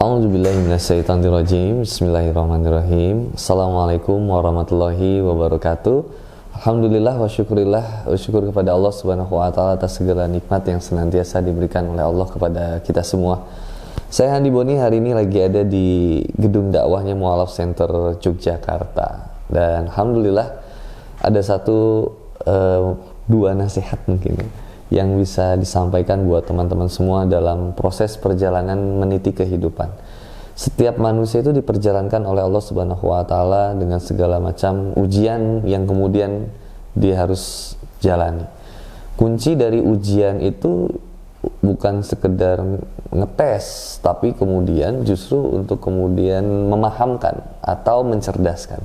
A'udzubillahi minasyaitonirrajim. Bismillahirrahmanirrahim. Assalamualaikum warahmatullahi wabarakatuh. Alhamdulillah wa syukurillah, syukur kepada Allah Subhanahu wa taala atas segala nikmat yang senantiasa diberikan oleh Allah kepada kita semua. Saya Handi Boni hari ini lagi ada di gedung dakwahnya Mu'alaf Center Yogyakarta. Dan alhamdulillah ada dua nasihat mungkin yang bisa disampaikan buat teman-teman semua dalam proses perjalanan meniti kehidupan. Setiap manusia itu diperjalankan oleh Allah Subhanahu wa taala dengan segala macam ujian yang kemudian dia harus jalani. Kunci dari ujian itu bukan sekedar ngetes, tapi kemudian justru untuk kemudian memahamkan atau mencerdaskan.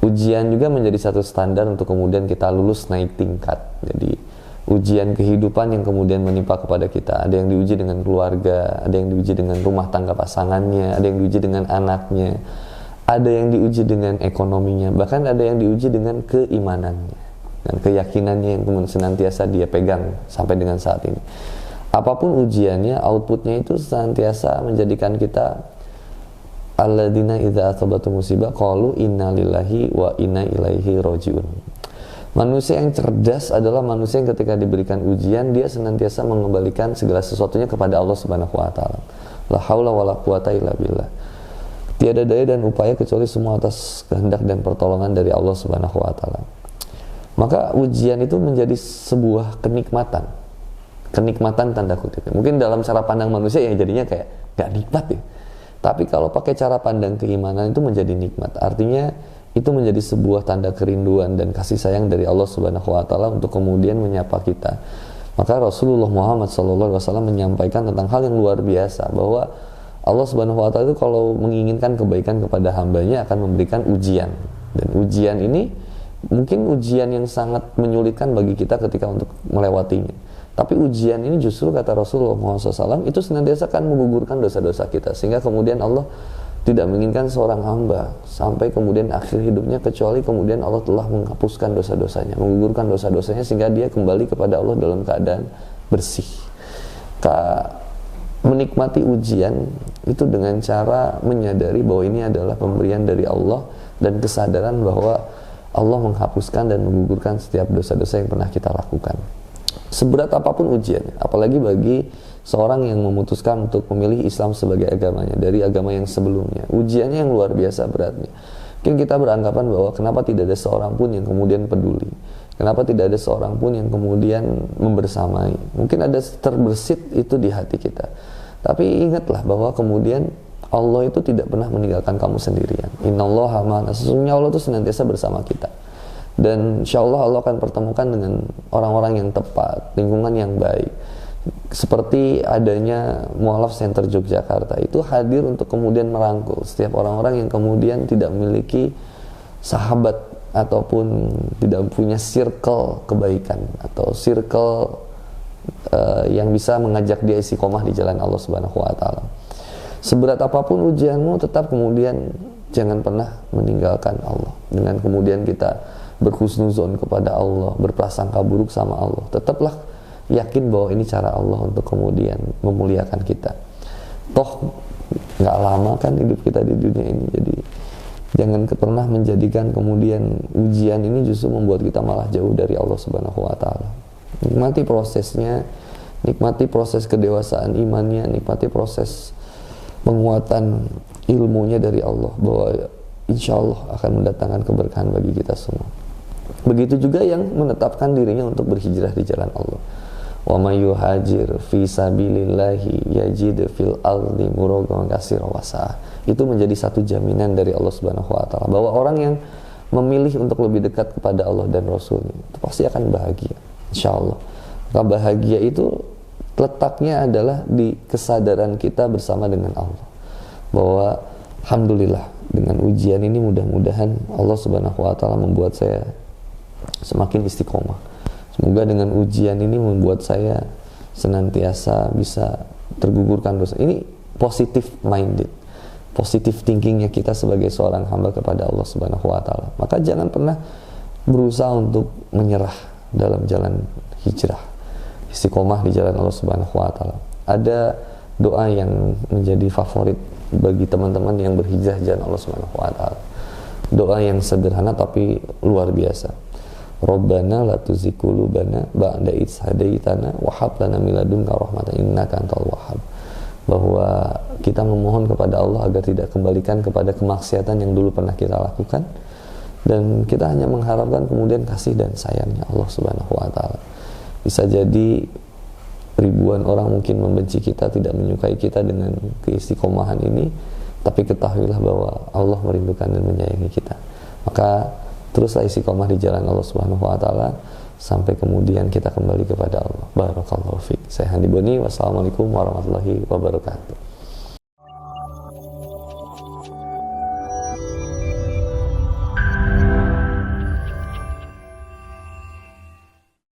Ujian juga menjadi satu standar untuk kemudian kita lulus naik tingkat. Jadi ujian kehidupan yang kemudian menimpa kepada kita, ada yang diuji dengan keluarga, ada yang diuji dengan rumah tangga pasangannya, ada yang diuji dengan anaknya, ada yang diuji dengan ekonominya, bahkan ada yang diuji dengan keimanannya dan keyakinannya yang kemudian senantiasa dia pegang sampai dengan saat ini. Apapun ujiannya, outputnya itu senantiasa menjadikan kita alladzina idza asabatu musibah qalu inna lillahi wa inna ilaihi rajiun. Manusia yang cerdas adalah manusia yang ketika diberikan ujian dia senantiasa mengembalikan segala sesuatunya kepada Allah Subhanahu wa taala. La haula wala quwata illa billah. Tiada daya dan upaya kecuali semua atas kehendak dan pertolongan dari Allah Subhanahu wa taala. Maka ujian itu menjadi sebuah kenikmatan. Kenikmatan tanda kutip. Mungkin dalam cara pandang manusia ya jadinya kayak gak nikmat ya. Tapi kalau pakai cara pandang keimanan itu menjadi nikmat. Artinya itu menjadi sebuah tanda kerinduan dan kasih sayang dari Allah Subhanahu wa taala untuk kemudian menyapa kita. Maka Rasulullah Muhammad SAW menyampaikan tentang hal yang luar biasa, bahwa Allah Subhanahu wa taala itu kalau menginginkan kebaikan kepada hambanya akan memberikan ujian. Dan ujian ini mungkin ujian yang sangat menyulitkan bagi kita ketika untuk melewatinya. Tapi ujian ini justru kata Rasulullah Muhammad SAW itu senantiasa akan menggugurkan dosa-dosa kita, sehingga kemudian Allah tidak menginginkan seorang hamba sampai kemudian akhir hidupnya kecuali kemudian Allah telah menghapuskan dosa-dosanya, menggugurkan dosa-dosanya sehingga dia kembali kepada Allah dalam keadaan bersih. Menikmati ujian itu dengan cara menyadari bahwa ini adalah pemberian dari Allah dan kesadaran bahwa Allah menghapuskan dan menggugurkan setiap dosa-dosa yang pernah kita lakukan. Seberat apapun ujiannya, apalagi bagi seorang yang memutuskan untuk memilih Islam sebagai agamanya dari agama yang sebelumnya, ujiannya yang luar biasa beratnya. Mungkin kita beranggapan bahwa kenapa tidak ada seorang pun yang kemudian peduli, kenapa tidak ada seorang pun yang kemudian membersamai. Mungkin ada terbersit itu di hati kita, tapi ingatlah bahwa kemudian Allah itu tidak pernah meninggalkan kamu sendirian. Innallaha ma'ana, sesungguhnya Allah itu senantiasa bersama kita. Dan insyaallah Allah akan pertemukan dengan orang-orang yang tepat, lingkungan yang baik. Seperti adanya Mu'alaf Center Yogyakarta itu hadir untuk kemudian merangkul setiap orang-orang yang kemudian tidak memiliki sahabat ataupun tidak punya circle kebaikan atau circle yang bisa mengajak dia istiqomah di jalan Allah Subhanahu wa taala. Seberat apapun ujianmu, tetap kemudian jangan pernah meninggalkan Allah. Dengan kemudian kita berhusnuzon kepada Allah, berprasangka buruk sama Allah, tetaplah yakin bahwa ini cara Allah untuk kemudian memuliakan kita. Toh nggak lama kan hidup kita di dunia ini, jadi jangan pernah menjadikan kemudian ujian ini justru membuat kita malah jauh dari Allah Subhanahu wa taala. Nikmati prosesnya, nikmati proses kedewasaan imannya, nikmati proses penguatan ilmunya dari Allah, bahwa insya Allah akan mendatangkan keberkahan bagi kita semua. Begitu juga yang menetapkan dirinya untuk berhijrah di jalan Allah. Wa may yuhajir fi sabilillahi yajid fil ardi muragaman katsira wa sa'ah. Itu menjadi satu jaminan dari Allah Subhanahu wa taala bahwa orang yang memilih untuk lebih dekat kepada Allah dan Rasul-Nya itu pasti akan bahagia, insyaallah. Maka bahagia itu letaknya adalah di kesadaran kita bersama dengan Allah bahwa alhamdulillah dengan ujian ini mudah-mudahan Allah Subhanahu wa taala membuat saya semakin istiqomah. Semoga dengan ujian ini membuat saya senantiasa bisa tergugurkan dosa. Ini positive minded, positive thinkingnya kita sebagai seorang hamba kepada Allah Subhanahu wa taala. Maka jangan pernah berusaha untuk menyerah dalam jalan hijrah, istiqomah di jalan Allah Subhanahu wa taala. Ada doa yang menjadi favorit bagi teman-teman yang berhijrah jalan Allah Subhanahu wa taala. Doa yang sederhana tapi luar biasa. Rabbana la tuzigh qulubana ba'da idh hadaitana wa hab lana min ladunka rahmatan innaka antal wahhab. Bahwa kita memohon kepada Allah agar tidak kembalikan kepada kemaksiatan yang dulu pernah kita lakukan, dan kita hanya mengharapkan kemudian kasih dan sayangnya Allah Subhanahu wa taala. Bisa jadi ribuan orang mungkin membenci kita, tidak menyukai kita dengan keistiqomahan ini, tapi ketahuilah bahwa Allah merindukan dan menyayangi kita. Maka teruslah istiqomah di jalan Allah Subhanahu wa taala sampai kemudian kita kembali kepada Allah. Barakallahu fiik. Saya Handi Boni. Wassalamualaikum warahmatullahi wabarakatuh.